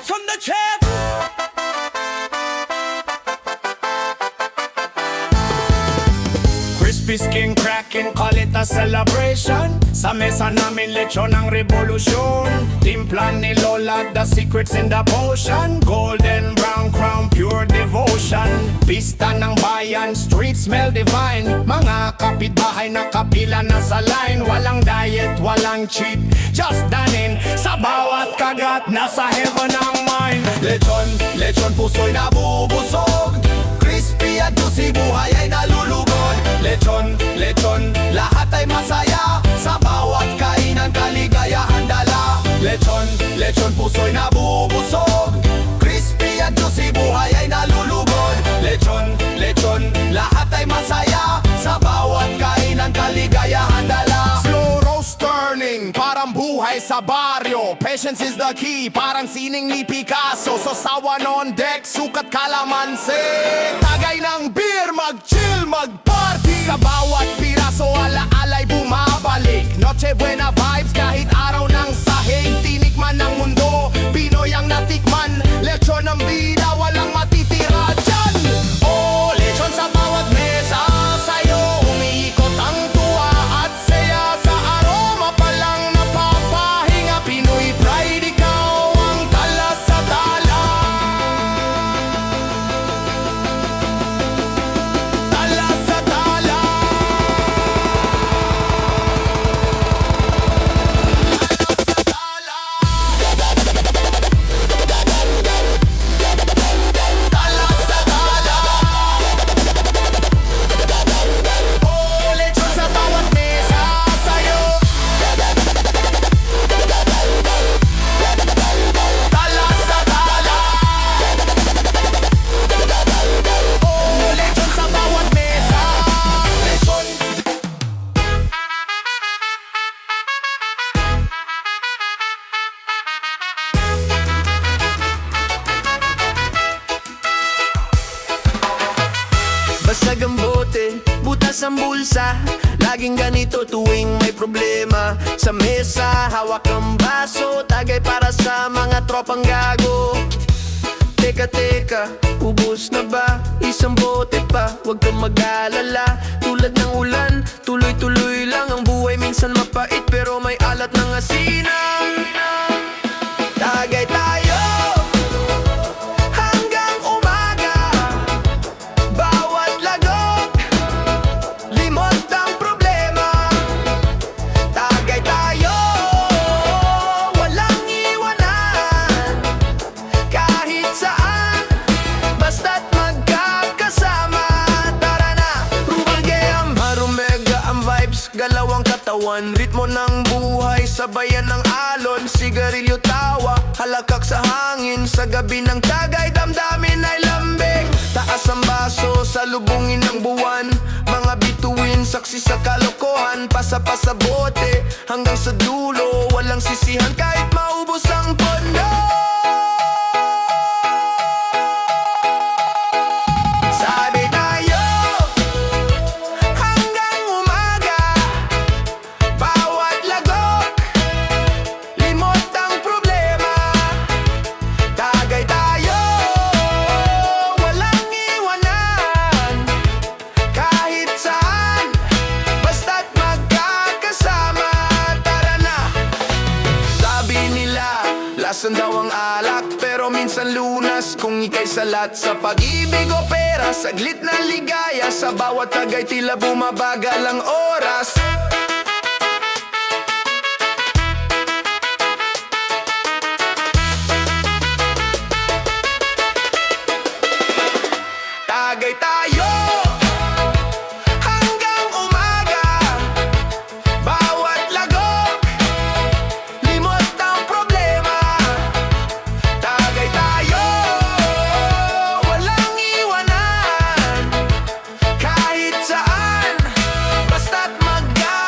From the chip. Crispy skin cracking, call it a celebration. Sa mesa namin lechon ang revolusyon. Timpla ni Lola, the secrets in the potion. Golden brown crown, pure devotion. Pista ng bayan, street smell divine. Mga kapitbahay na kapila na sa line. Walang diet, walang cheat, just danin. Sa bawat kagat, nasa heaven ang mind. Lechon, lechon puso'y nabubusog. Crispy at juicy, buhay ay nalulugod. Lechon, lechon, lahat ay masaya. Sa bawat kainan, kaligayahan dala. Lechon, lechon, puso'y nabubusog. Crispy at juicy, buhay ay nalulugod. Lechon, lechon, lahat ay masaya. Sa bawat kainan, kaligayahan dala. Slow roast turning, parang buhay sa baryo. Patience is the key, parang sining ni Picasso. So sawan on deck, sukat kalamansi. Tagay ng beer, mag-chill, mag-party. Sa bawat piraso, ala-alay bumabalik. Noche buena vibes, kahit araw ng sahig. Tinikman ng mundo, Pinoy ang natikman. Lechon ng bida, walang matitira dyan. Oh, lechon sa bawat mesa. Sa'yo umiikot ang tuwa at saya. Sa aroma pa lang napapahinga. Pinoy pride, ikaw ang tala sa tala. Tala sa tala. Tala sa tala. Oh, lechon sa bawat mesa. Sa'yo tala sa tala. Oh, lechon sa bawat mesa. Lechon. Basag ang bote, butas ang bulsa. Laging ganito tuwing may problema. Sa mesa, hawak ang baso. Tagay para sa mga tropang gago. Teka, teka, ubos na ba? Isang bote pa, huwag kang mag-alala. Tulad ng ulan, tuloy-tuloy lang ang buhay. Minsan mapait pero may alat ng asinang. Tagay tayo hanggang umaga. Bawat lagok, limot ang problema. Tagay tayo, walang iwanan. Kahit saan, basta't magkakasama. Tara na, rumage ang marumega ang vibes. Galaw ang katawan, ritmo ng buhay. Sabayan ng alon, sigarilyo tawa. Halakak sa hangin, sa gabi ng tagay. Damdamin ay lambing. Taas ang baso, salubungin ng buwan. Mga bituin, saksi sa kalokohan. Pasa-pasa bote, hanggang sa dulo. Walang sisihan kahit maubos ang pondo. Sabi tayo hanggang umaga. Bawat lagok, limot ang problema. Tagay tayo, walang iwanan. Kahit saan, basta't magkakasama. Tara na. Sabi nila, lasan daw ang alak, pero minsan lunas kung ika'y salat. Sa pag-ibig o pera, saglit na ligaya. Sa bawat tagay tila bumabagal ang oras. Tagay tayo hanggang umaga. Bawat lagok, limot ang problema. Tagay tayo, walang iwanan. Kahit saan, basta't magkakasama.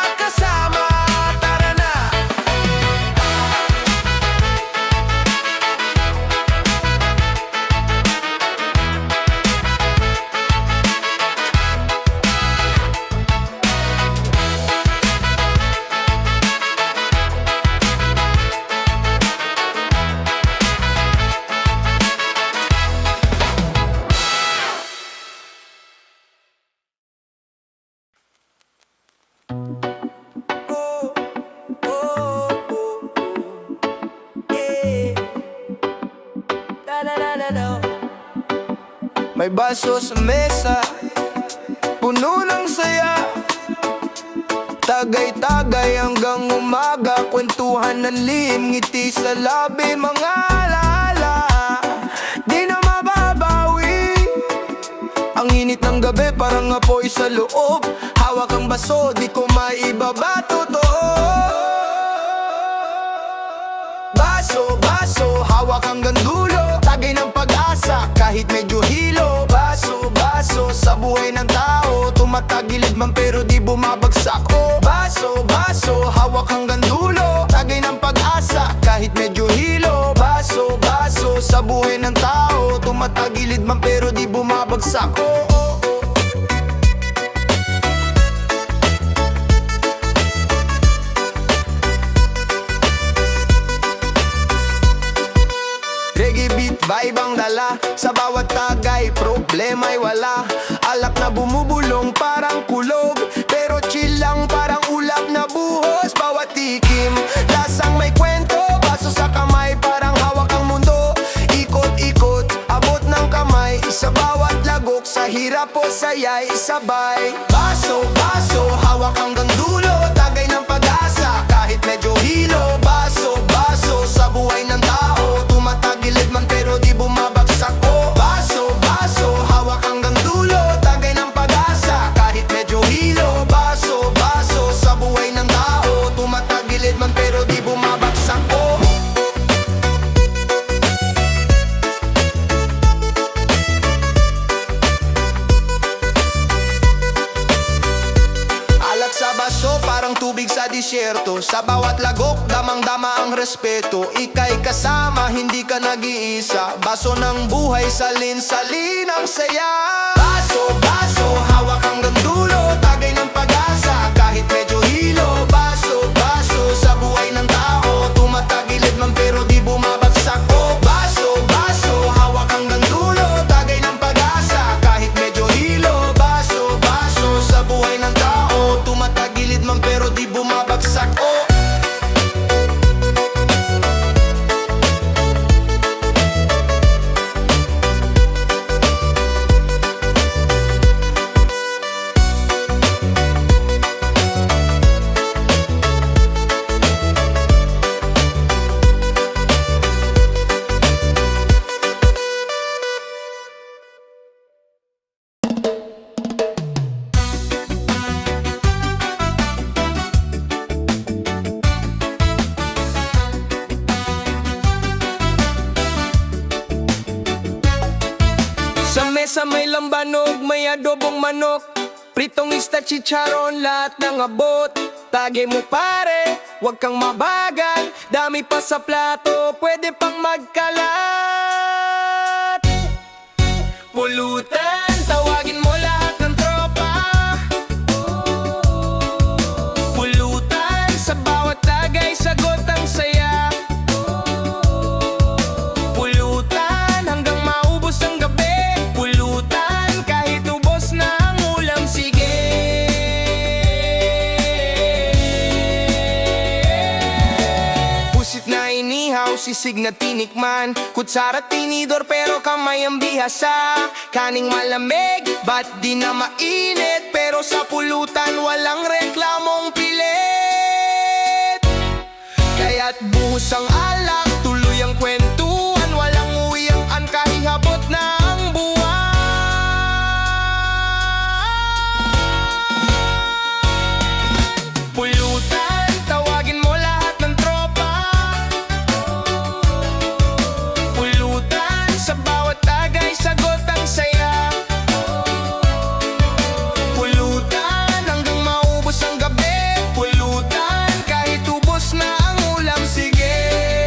May baso sa mesa, puno ng saya. Tagay-tagay hanggang umaga, kwentuhan ng lihim, ngiti sa labi, mga alaala di na mababawi. Ang init ng gabi parang apoy sa loob. Hawak ang baso, di ko maibaba, totoo. Baso, baso, hawak hanggang dulo. Tagay ng pag-asa kahit medyo hilo. Baso, baso, sa buhay ng tao, tumatagilid man pero di bumabagsak. Oh, baso, baso, hawak hanggang dulo. Tagay ng pag-asa kahit medyo hilo. Baso, baso, sa buhay ng tao, tumatagilid man pero di bumabagsak. Oh, oh, oh. Reggae beat, vibe ang dala. Sa bawat tagay, problema'y wala. Alak na bumubulong parang kulog, pero chill lang parang ulap na buhos. Bawat tikim, lasang may kwento. Baso sa kamay, parang hawak ang mundo. Ikot-ikot, abot ng kamay. Sa bawat lagok, sa hirap o saya'y isabay. Baso, baso, hawak hanggang dulo. Tagay ng pag-asa, kahit medyo hilo. Baso, baso, sa buhay ng tao, tumatagilid man pero di bumabagsak. Oh, baso, baso, hawak hanggang dulo. Tagay ng pag-asa kahit medyo hilo. Baso, baso, sa buhay ng tao, tumatagilid man pero di bumabagsak. Oh, alak sa baso, parang tubig sa disyerto. Sa bawat lagok, damang-dama ang respeto. Ika'y kasama, hindi ka nag-iisa. Baso ng buhay, salin-salin ang saya. Baso, baso, hawak hanggang dulo. Tagay ng pag-asa, kahit medyo hilo. Baso, baso, sa buhay ng tao, tumatagilid man pero di bumabagsak. Oh, baso, baso, hawak hanggang dulo. Tagay ng pag-asa, kahit medyo hilo. Baso, baso, sa buhay ng tao, tumatagilid man pero di bumabagsak. Oh, sa mesa may lambanog, may adobong manok, pritong isda, chicharon, lahat ng abot. Tagay mo pare, wag kang mabagal. Dami pa sa plato, pwede pang magkalat. Pulutan, tawagin mo lahat ng tropa. Pulutan, sa bawat tagay, sagot ang saya. Pulutan, hanggang maubos ang gabi. Pulutan, kahit ubos na ang ulam, sige. Pusit na inihaw, sisig na tinikman. Kutsara tinidor pero kamay ang bihasa. Kaning malamig, ba't di na mainit? Pero sa pulutan walang reklamong pilit. Kaya't buhos ang alak, tuloy ang kwentuhan. Walang uwiang kahihabot na ang buwan. Pulutan, tawagin mo lahat ng tropa. Pulutan, sa bawat tagay, sagot ang saya. Pulutan, hanggang maubos ang gabi. Pulutan, kahit ubos na ang ulam, sige.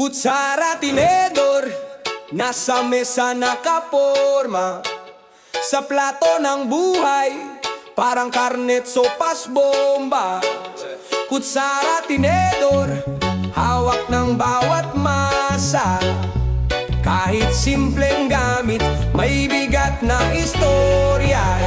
Kutsara, tinedor, nasa mesa nakaporma. Sa plato ng buhay, parang karnet, sopas, bomba. Kutsara, tinedor, hawak ng bawat masa. Kahit simpleng gamit, may bigat na istorya.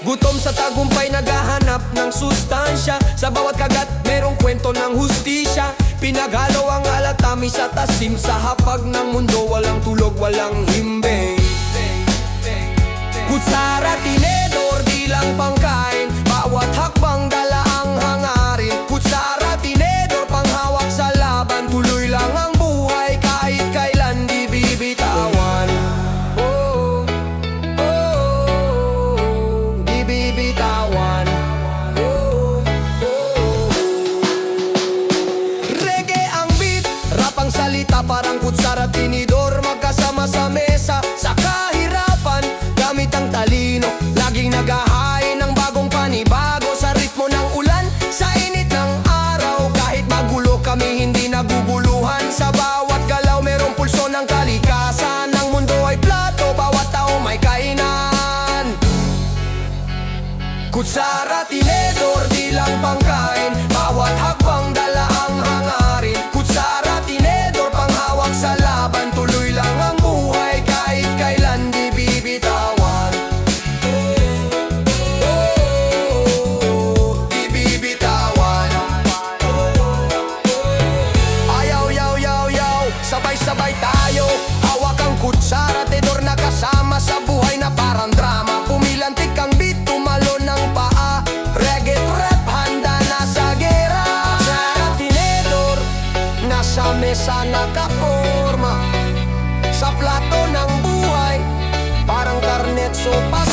Gutom sa tagumpay, naghahanap ng sustansya. Sa bawat kagat, merong kwento ng hustisya. Pinaghalo ang alatamis at asim. Sa hapag ng mundo, walang tulog, walang himbing. Kutsara, tinedor, di lang pangkain. Bawat hakbang dala ang hangarin. Kutsara, tinedor, panghawak sa laban. Tuloy lang ang buhay, kahit kailan di bibitawan. Parang kutsara, tinidor, magkasama sa mesa. Sa kahirapan, gamit ang talino, laging naghahain ng bagong panibago. Sa ritmo ng ulan, sa init ng araw, kahit magulo kami, hindi naguguluhan. Sa bawat galaw, merong pulso ng kalikasan. Ang mundo ay plato, bawat tao may kainan. Kutsara, tinedor, di lang pangkain. Bawat hakbang dala ang hangarin. Kutsara, tinedor, panghawak sa laban. Tuloy lang ang buhay, kahit kailan di bibitawan. Di bibitawan. Ayaw, yaw, yaw, yaw, sabay-sabay tayo. Hawak ang kutsara, tenor na kasama sa buhay na parang drama. Pumilantik ang beat, tumalo ng paa. Reggae, rap, handa na sa gera. Kutsara, tinedor, nasa mesa nakaporma. Sa plato ng buhay, parang karnet, sopas,